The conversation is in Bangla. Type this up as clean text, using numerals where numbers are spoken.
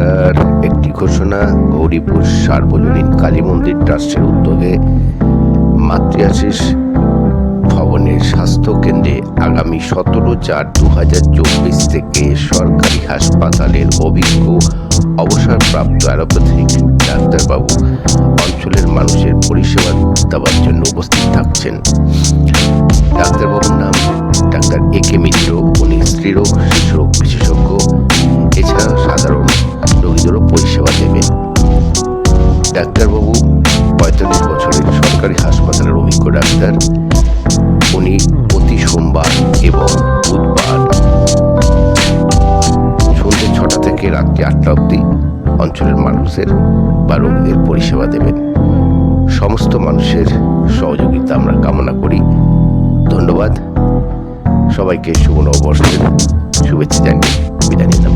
সরকার একটি ঘোষণা। গৌরীপুর সার্বজনীন কালী মন্দির ট্রাস্টের উদ্যোগে মাতৃআশিস ভবনের স্বাস্থ্য কেন্দ্রে আগামী 17/4/2024 থেকে সরকারি হাসপাতালের অভিজ্ঞ অবসরপ্রাপ্ত অ্যালোপ্যাথিক ডাক্তারবাবু অঞ্চলের মানুষের পরিষেবা দেওয়ার জন্য উপস্থিত থাকছেন। ডাক্তারবাবুর নাম ডাক্তার এ.কে. মিত্র। উনি স্ত্রীরোগ শিশুরোগ বিশেষজ্ঞ, এছাড়া সাধারণ রোগীদেরও পরিষেবা দেবেন। ডাক্তারবাবু 45 বছরের সরকারি হাসপাতালের অভিজ্ঞ ডাক্তার। উনি প্রতি সোমবার এবং বুধবার সন্ধ্যে 6টা থেকে রাত্রি 8টা অবধি অঞ্চলের মানুষের বা রোগীদের পরিষেবা দেবেন। সমস্ত মানুষের সহযোগিতা আমরা কামনা করি। ধন্যবাদ। সবাইকে শুভ নববর্ষের শুভেচ্ছা জানিয়ে বিদায় নিলাম।